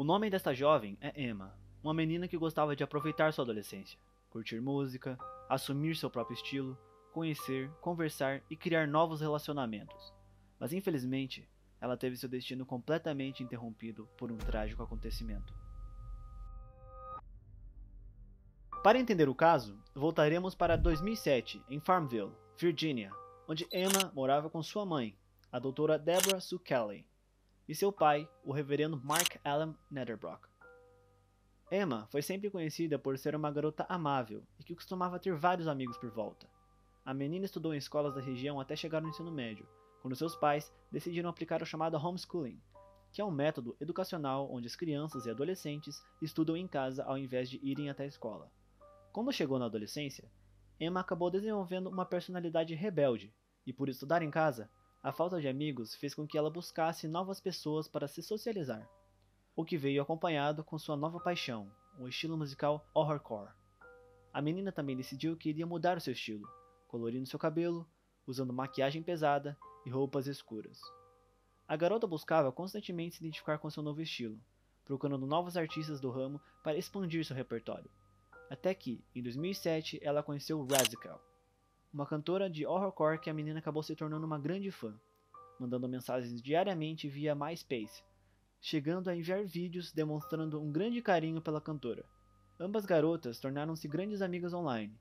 O nome desta jovem é Emma, uma menina que gostava de aproveitar sua adolescência, curtir música, assumir seu próprio estilo, conhecer, conversar e criar novos relacionamentos. Mas infelizmente, ela teve seu destino completamente interrompido por um trágico acontecimento. Para entender o caso, voltaremos para 2007, em Farmville, Virgínia, onde Emma morava com sua mãe, a doutora Deborah Sue Kelly, e seu pai, o reverendo Mark Allen Netherbrook. Emma foi sempre conhecida por ser uma garota amável e que costumava ter vários amigos por volta. A menina estudou em escolas da região até chegar no ensino médio, quando seus pais decidiram aplicar o chamado homeschooling, que é um método educacional onde as crianças e adolescentes estudam em casa ao invés de irem até a escola. Quando chegou na adolescência, Emma acabou desenvolvendo uma personalidade rebelde, e por estudar em casa, a falta de amigos fez com que ela buscasse novas pessoas para se socializar, o que veio acompanhado com sua nova paixão, o estilo musical horrorcore. A menina também decidiu que iria mudar o seu estilo, colorindo seu cabelo, usando maquiagem pesada e roupas escuras. A garota buscava constantemente se identificar com seu novo estilo, procurando novos artistas do ramo para expandir seu repertório. Até que, em 2007, ela conheceu Razical, uma cantora de horrorcore que a menina acabou se tornando uma grande fã, mandando mensagens diariamente via MySpace, chegando a enviar vídeos demonstrando um grande carinho pela cantora. Ambas garotas tornaram-se grandes amigas online,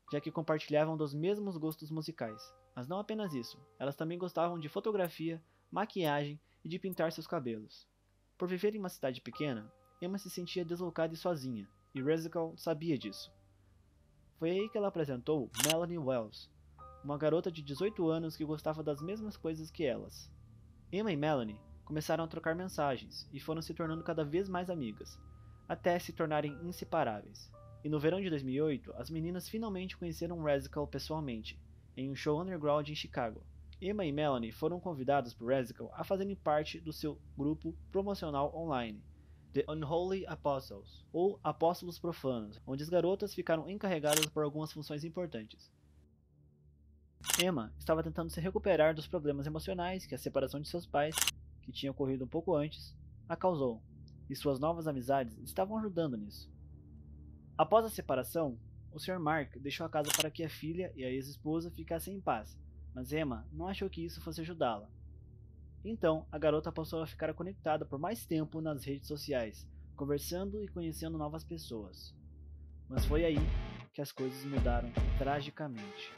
já que compartilhavam dos mesmos gostos musicais. Mas não apenas isso, elas também gostavam de fotografia, maquiagem e de pintar seus cabelos. Por viver em uma cidade pequena, Emma se sentia deslocada e sozinha, e Razical sabia disso. Foi aí que ela apresentou Melanie Wells, uma garota de 18 anos que gostava das mesmas coisas que elas. Emma e Melanie começaram a trocar mensagens e foram se tornando cada vez mais amigas, até se tornarem inseparáveis. E no verão de 2008, as meninas finalmente conheceram Razical pessoalmente, em um show underground em Chicago. Emma e Melanie foram convidadas por Razical a fazerem parte do seu grupo promocional online, The Unholy Apostles, ou Apóstolos Profanos, onde as garotas ficaram encarregadas por algumas funções importantes. Emma estava tentando se recuperar dos problemas emocionais que a separação de seus pais, que tinha ocorrido um pouco antes, a causou, e suas novas amizades estavam ajudando nisso. Após a separação, o Sr. Mark deixou a casa para que a filha e a ex-esposa ficassem em paz, mas Emma não achou que isso fosse ajudá-la. Então, a garota passou a ficar conectada por mais tempo nas redes sociais, conversando e conhecendo novas pessoas. Mas foi aí que as coisas mudaram tragicamente.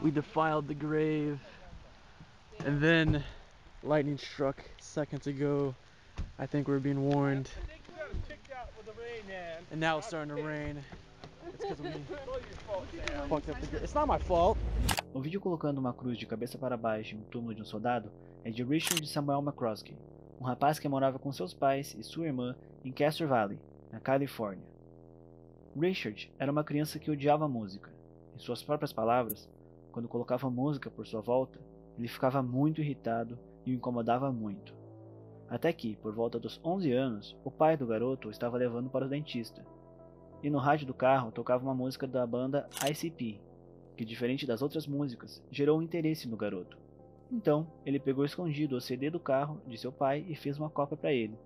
We defiled the grave, and then lightning struck seconds ago. I think we're being warned, and now it's starting to rain. It's because we fucked up the grave. It's not my fault. O vídeo colocando uma cruz de cabeça para baixo em um túmulo de um soldado é de Richard Samuel McCroskey, um rapaz que morava com seus pais e sua irmã em Castro Valley, na Califórnia. Richard era uma criança que odiava música. Em suas próprias palavras, quando colocava música por sua volta, ele ficava muito irritado e o incomodava muito. Até que, por volta dos 11 anos, o pai do garoto o estava levando para o dentista, e no rádio do carro tocava uma música da banda ICP, que, diferente das outras músicas, gerou um interesse no garoto. Então, ele pegou escondido o CD do carro de seu pai e fez uma cópia para ele,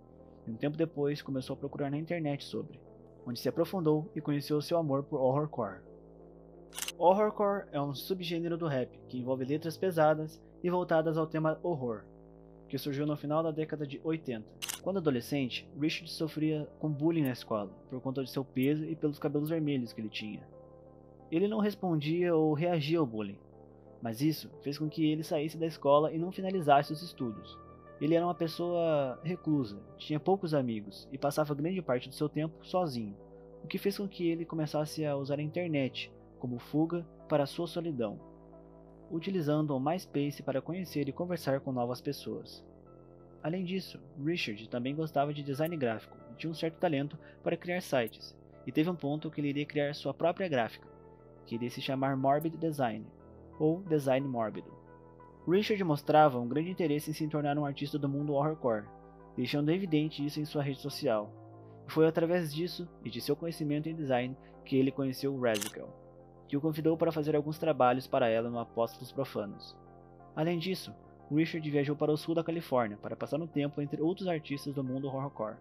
e um tempo depois começou a procurar na internet sobre, onde se aprofundou e conheceu seu amor por horrorcore. Horrorcore é um subgênero do rap que envolve letras pesadas e voltadas ao tema horror, que surgiu no final da década de 80. Quando adolescente, Richard sofria com bullying na escola, por conta de seu peso e pelos cabelos vermelhos que ele tinha. Ele não respondia ou reagia ao bullying, mas isso fez com que ele saísse da escola e não finalizasse os estudos. Ele era uma pessoa reclusa, tinha poucos amigos e passava grande parte do seu tempo sozinho, o que fez com que ele começasse a usar a internet como fuga para sua solidão, utilizando o MySpace para conhecer e conversar com novas pessoas. Além disso, Richard também gostava de design gráfico e tinha um certo talento para criar sites, e teve um ponto que ele iria criar sua própria gráfica, que iria se chamar Morbid Design, ou Design Mórbido. Richard mostrava um grande interesse em se tornar um artista do mundo horrorcore, deixando evidente isso em sua rede social. E foi através disso e de seu conhecimento em design que ele conheceu Raziel, que o convidou para fazer alguns trabalhos para ela no Apóstolos Profanos. Além disso, Richard viajou para o sul da Califórnia para passar um tempo entre outros artistas do mundo horrorcore,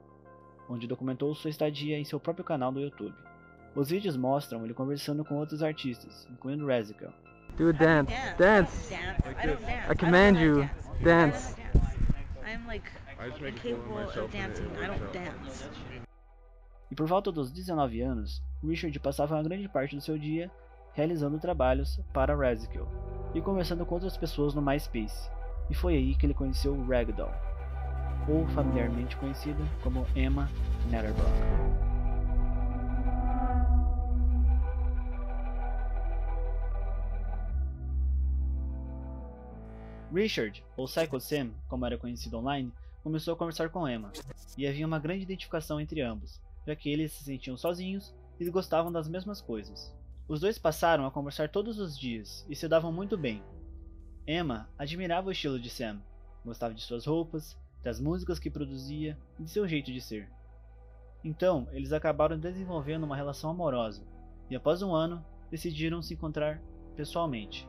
onde documentou sua estadia em seu próprio canal no YouTube. Os vídeos mostram ele conversando com outros artistas, incluindo Raziel. Do a dance. Dance. I don't dance. I command you. Dance. I'm like incapable of dancing. I don't dance. E por volta dos 19 anos, Richard passava uma grande parte do seu dia realizando trabalhos para Raziel e conversando com outras pessoas no MySpace. E foi aí que ele conheceu Ragdoll, ou familiarmente conhecida como Emma Netterbrock. Richard, ou Psycho Sam, como era conhecido online, começou a conversar com Emma, e havia uma grande identificação entre ambos, já que eles se sentiam sozinhos e gostavam das mesmas coisas. Os dois passaram a conversar todos os dias e se davam muito bem. Emma admirava o estilo de Sam, gostava de suas roupas, das músicas que produzia e de seu jeito de ser. Então, eles acabaram desenvolvendo uma relação amorosa, e após um ano, decidiram se encontrar pessoalmente.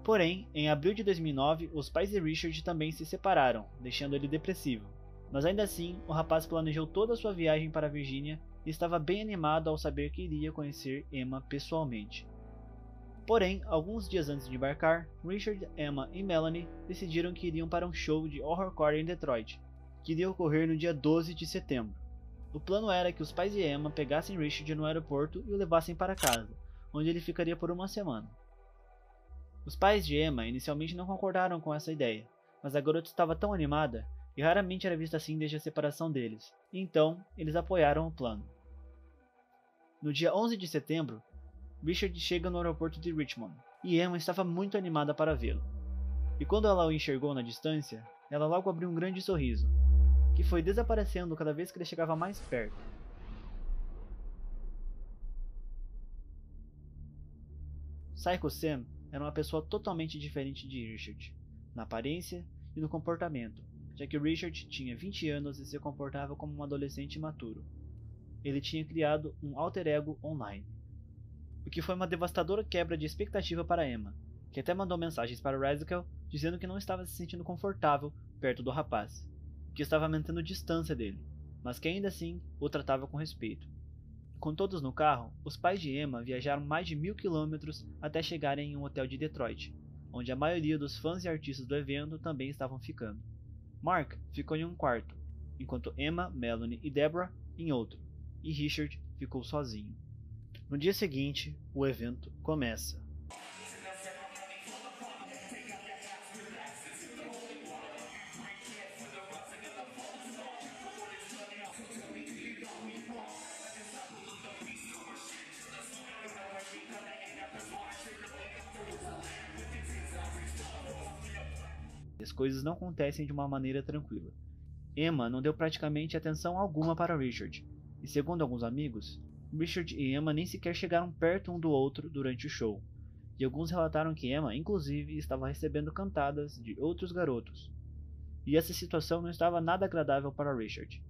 Porém, em abril de 2009, os pais de Richard também se separaram, deixando ele depressivo. Mas ainda assim, o rapaz planejou toda a sua viagem para a Virgínia e estava bem animado ao saber que iria conhecer Emma pessoalmente. Porém, alguns dias antes de embarcar, Richard, Emma e Melanie decidiram que iriam para um show de horrorcore em Detroit, que iria ocorrer no dia 12 de setembro. O plano era que os pais de Emma pegassem Richard no aeroporto e o levassem para casa, onde ele ficaria por uma semana. Os pais de Emma inicialmente não concordaram com essa ideia, mas a garota estava tão animada e raramente era vista assim desde a separação deles, e então eles apoiaram o plano. No dia 11 de setembro, Richard chega no aeroporto de Richmond, e Emma estava muito animada para vê-lo. E quando ela o enxergou na distância, ela logo abriu um grande sorriso, que foi desaparecendo cada vez que ele chegava mais perto. Psycho Sam era uma pessoa totalmente diferente de Richard, na aparência e no comportamento, já que Richard tinha 20 anos e se comportava como um adolescente imaturo. Ele tinha criado um alter ego online, o que foi uma devastadora quebra de expectativa para Emma, que até mandou mensagens para Raziel dizendo que não estava se sentindo confortável perto do rapaz, que estava mantendo distância dele, mas que ainda assim o tratava com respeito. Com todos no carro, os pais de Emma viajaram mais de 1000 quilômetros até chegarem em um hotel de Detroit, onde a maioria dos fãs e artistas do evento também estavam ficando. Mark ficou em um quarto, enquanto Emma, Melanie e Deborah em outro, e Richard ficou sozinho. No dia seguinte, o evento começa. As coisas não acontecem de uma maneira tranquila. Emma não deu praticamente atenção alguma para Richard, e segundo alguns amigos, Richard e Emma nem sequer chegaram perto um do outro durante o show, e alguns relataram que Emma, inclusive, estava recebendo cantadas de outros garotos, e essa situação não estava nada agradável para Richard.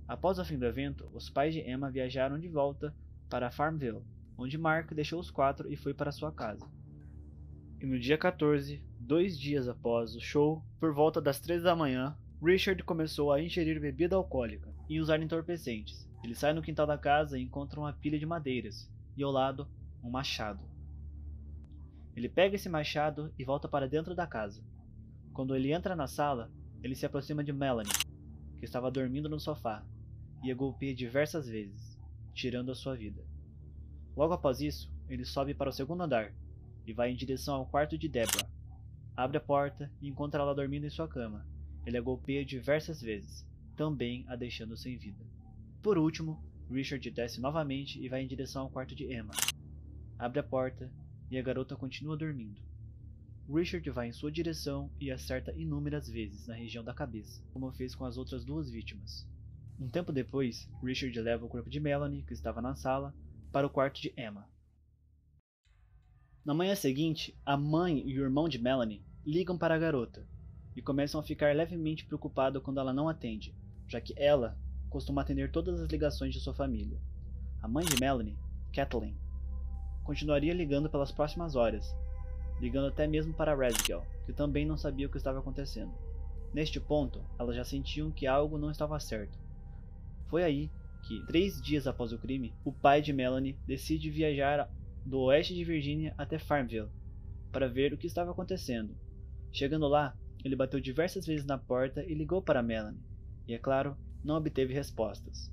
Após o fim do evento, os pais de Emma viajaram de volta para Farmville, onde Mark deixou os quatro e foi para sua casa. E no dia 14, 2 dias após o show, por volta das 3 da manhã, Richard começou a ingerir bebida alcoólica e usar entorpecentes. Ele sai no quintal da casa e encontra uma pilha de madeiras, e ao lado, um machado. Ele pega esse machado e volta para dentro da casa. Quando ele entra na sala, ele se aproxima de Melanie, que estava dormindo no sofá, e a golpeia diversas vezes, tirando a sua vida. Logo após isso, ele sobe para o segundo andar, e vai em direção ao quarto de Deborah. Abre a porta e encontra ela dormindo em sua cama. Ele a golpeia diversas vezes, também a deixando sem vida. Por último, Richard desce novamente e vai em direção ao quarto de Emma. Abre a porta e a garota continua dormindo. Richard vai em sua direção e acerta inúmeras vezes na região da cabeça, como fez com as outras duas vítimas. Um tempo depois, Richard leva o corpo de Melanie, que estava na sala, para o quarto de Emma. Na manhã seguinte, a mãe e o irmão de Melanie ligam para a garota e começam a ficar levemente preocupados quando ela não atende, já que ela costuma atender todas as ligações de sua família. A mãe de Melanie, Kathleen, continuaria ligando pelas próximas horas, ligando até mesmo para Raziel, que também não sabia o que estava acontecendo. Neste ponto, elas já sentiam que algo não estava certo. Foi aí que, 3 dias após o crime, o pai de Melanie decide viajar do oeste de Virgínia até Farmville para ver o que estava acontecendo. Chegando lá, ele bateu diversas vezes na porta e ligou para Melanie, e é claro, não obteve respostas.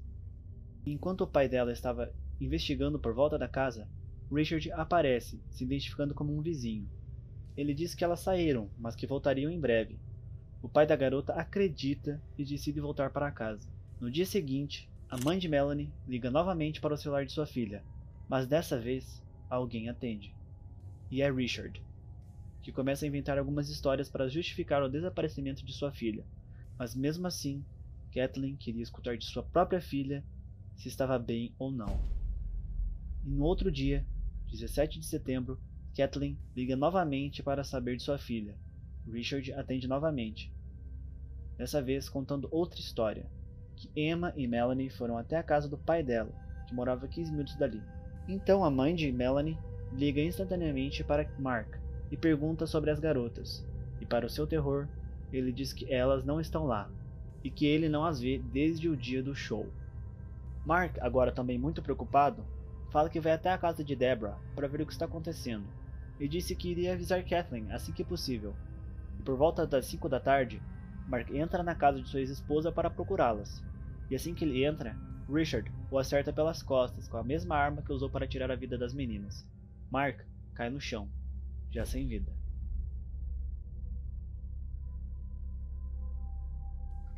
Enquanto o pai dela estava investigando por volta da casa, Richard aparece, se identificando como um vizinho. Ele diz que elas saíram, mas que voltariam em breve. O pai da garota acredita e decide voltar para casa. No dia seguinte, a mãe de Melanie liga novamente para o celular de sua filha, mas dessa vez alguém atende. E é Richard, que começa a inventar algumas histórias para justificar o desaparecimento de sua filha, mas mesmo assim, Kathleen queria escutar de sua própria filha se estava bem ou não. E no outro dia, 17 de setembro, Kathleen liga novamente para saber de sua filha. Richard atende novamente, dessa vez contando outra história, que Emma e Melanie foram até a casa do pai dela, que morava a 15 minutos dali. Então a mãe de Melanie liga instantaneamente para Mark e pergunta sobre as garotas, e para o seu terror, ele diz que elas não estão lá, e que ele não as vê desde o dia do show. Mark, agora também muito preocupado, fala que vai até a casa de Deborah para ver o que está acontecendo, e disse que iria avisar Kathleen assim que possível. E por volta das 5 da tarde, Mark entra na casa de sua ex-esposa para procurá-las, e assim que ele entra, Richard o acerta pelas costas com a mesma arma que usou para tirar a vida das meninas. Mark cai no chão, já sem vida.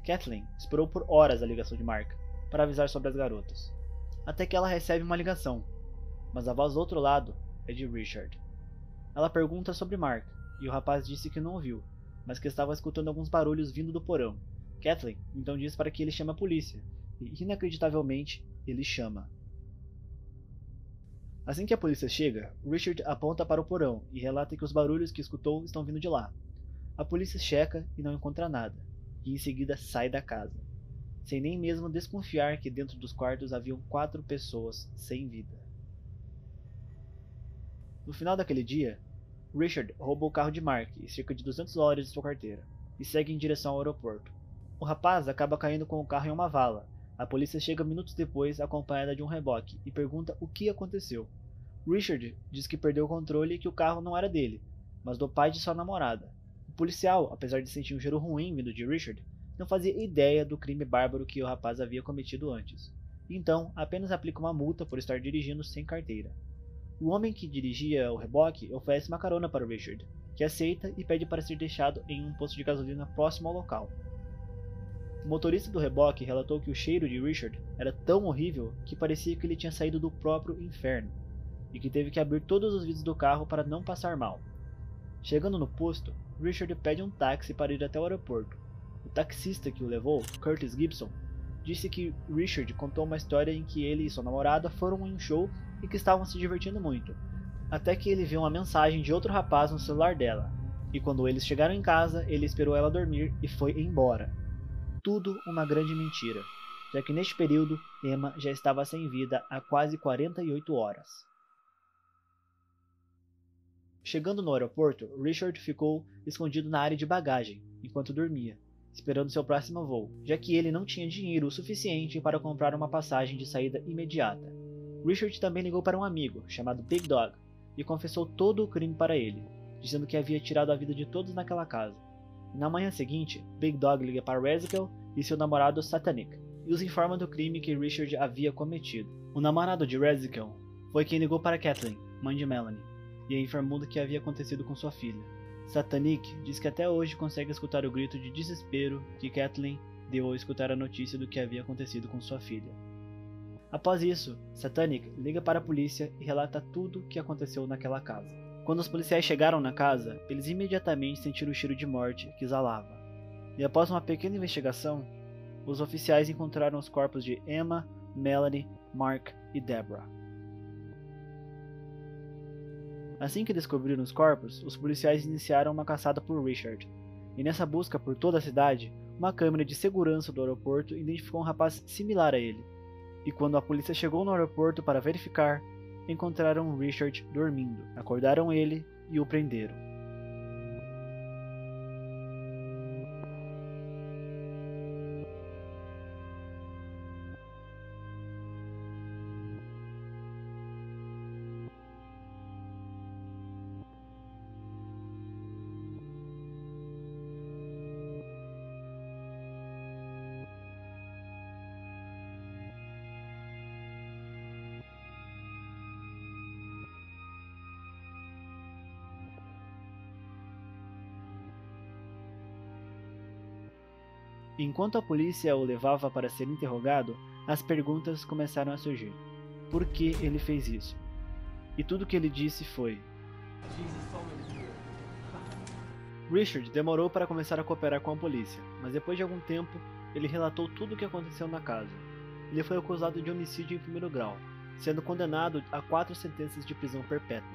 Kathleen esperou por horas a ligação de Mark para avisar sobre as garotas, até que ela recebe uma ligação, mas a voz do outro lado é de Richard. Ela pergunta sobre Mark, e o rapaz disse que não ouviu, mas que estava escutando alguns barulhos vindo do porão. Kathleen então diz para que ele chame a polícia, e inacreditavelmente ele chama. Assim que a polícia chega, Richard aponta para o porão e relata que os barulhos que escutou estão vindo de lá. A polícia checa e não encontra nada, e em seguida sai da casa, sem nem mesmo desconfiar que dentro dos quartos haviam 4 pessoas sem vida. No final daquele dia, Richard rouba o carro de Mark e cerca de $200 de sua carteira, e segue em direção ao aeroporto. O rapaz acaba caindo com o carro em uma vala. A polícia chega minutos depois acompanhada de um reboque e pergunta o que aconteceu. Richard diz que perdeu o controle e que o carro não era dele, mas do pai de sua namorada. O policial, apesar de sentir um cheiro ruim vindo de Richard, não fazia ideia do crime bárbaro que o rapaz havia cometido antes. Então, apenas aplica uma multa por estar dirigindo sem carteira. O homem que dirigia o reboque oferece uma carona para Richard, que aceita e pede para ser deixado em um posto de gasolina próximo ao local. O motorista do reboque relatou que o cheiro de Richard era tão horrível que parecia que ele tinha saído do próprio inferno, e que teve que abrir todos os vidros do carro para não passar mal. Chegando no posto, Richard pede um táxi para ir até o aeroporto. O taxista que o levou, Curtis Gibson, disse que Richard contou uma história em que ele e sua namorada foram em um show e que estavam se divertindo muito, até que ele viu uma mensagem de outro rapaz no celular dela, e quando eles chegaram em casa, ele esperou ela dormir e foi embora. Tudo uma grande mentira, já que neste período, Emma já estava sem vida há quase 48 horas. Chegando no aeroporto, Richard ficou escondido na área de bagagem, enquanto dormia, esperando seu próximo voo, já que ele não tinha dinheiro o suficiente para comprar uma passagem de saída imediata. Richard também ligou para um amigo, chamado Big Dog, e confessou todo o crime para ele, dizendo que havia tirado a vida de todos naquela casa. Na manhã seguinte, Big Dog liga para Raziel e seu namorado Satanic, e os informa do crime que Richard havia cometido. O namorado de Raziel foi quem ligou para Kathleen, mãe de Melanie, e a informou do que havia acontecido com sua filha. Satanic diz que até hoje consegue escutar o grito de desespero que Kathleen deu ao escutar a notícia do que havia acontecido com sua filha. Após isso, Satanic liga para a polícia e relata tudo o que aconteceu naquela casa. Quando os policiais chegaram na casa, eles imediatamente sentiram o cheiro de morte que exalava. E após uma pequena investigação, os oficiais encontraram os corpos de Emma, Melanie, Mark e Deborah. Assim que descobriram os corpos, os policiais iniciaram uma caçada por Richard, e nessa busca por toda a cidade, uma câmera de segurança do aeroporto identificou um rapaz similar a ele. E quando a polícia chegou no aeroporto para verificar, encontraram Richard dormindo. Acordaram ele e o prenderam. Enquanto a polícia o levava para ser interrogado, as perguntas começaram a surgir. Por que ele fez isso? E tudo que ele disse foi: Richard demorou para começar a cooperar com a polícia, mas depois de algum tempo, ele relatou tudo o que aconteceu na casa. Ele foi acusado de homicídio em primeiro grau, sendo condenado a 4 sentenças de prisão perpétua.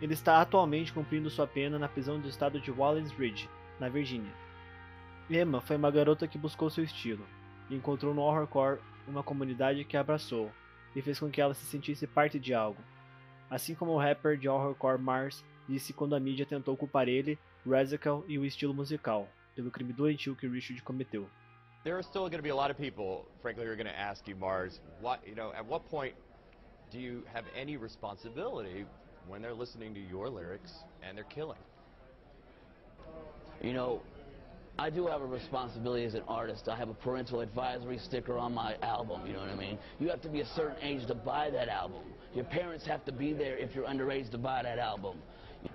Ele está atualmente cumprindo sua pena na prisão do estado de Wallace Ridge, na Virgínia. Emma foi uma garota que buscou seu estilo, e encontrou no horrorcore uma comunidade que a abraçou, e fez com que ela se sentisse parte de algo. Assim como o rapper de horrorcore Mars disse quando a mídia tentou culpar ele, Razical e o estilo musical, pelo crime doentio que Richard cometeu. There are still going to be a lot of people, frankly, who are going to ask you, Mars, at what point do you have any responsibility when they're listening to your lyrics and they're killing? I do have a responsibility as an artist. I have a parental advisory sticker on my album, you know what I mean? You have to be a certain age to buy that album. Your parents have to be there if you're underage to buy that album.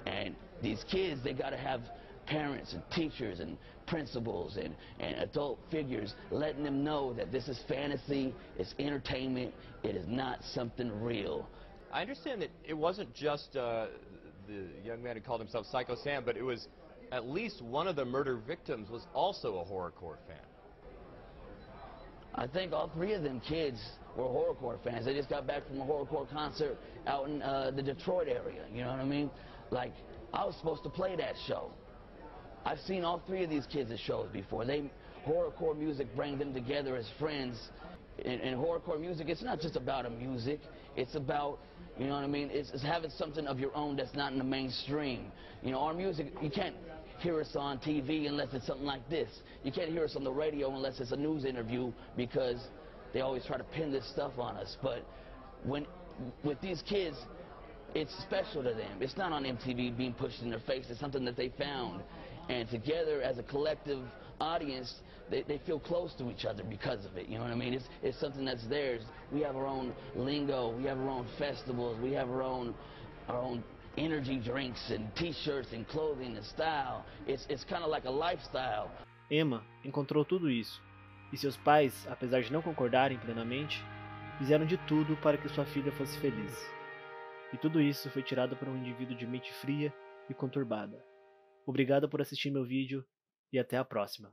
And these kids, they got to have parents and teachers and principals and adult figures letting them know that this is fantasy, it's entertainment, it is not something real. I understand that it wasn't just the young man who called himself Psycho Sam, but it was at least one of the murder victims was also a horrorcore fan. I think all 3 of them kids were horrorcore fans. They just got back from a horrorcore concert out in the Detroit area, you know what I mean? Like, I was supposed to play that show. I've seen all 3 of these kids at shows before. Horrorcore music brings them together as friends. And horrorcore music, it's not just about a music. It's about, you know what I mean? It's having something of your own that's not in the mainstream. Our music, you can't hear us on TV unless it's something like this. You can't hear us on the radio unless it's a news interview because they always try to pin this stuff on us. But with these kids, it's special to them. It's not on MTV being pushed in their face. It's something that they found. And together as a collective audience, they feel close to each other because of it. You know what I mean? It's something that's theirs. We have our own lingo. We have our own festivals. We have our own energy drinks and t-shirts and clothing and style. It's kind of like a lifestyle. Emma encontrou tudo isso, e seus pais, apesar de não concordarem plenamente, fizeram de tudo para que sua filha fosse feliz. E tudo isso foi tirado por um indivíduo de mente fria e conturbada. Obrigado por assistir meu vídeo e até a próxima.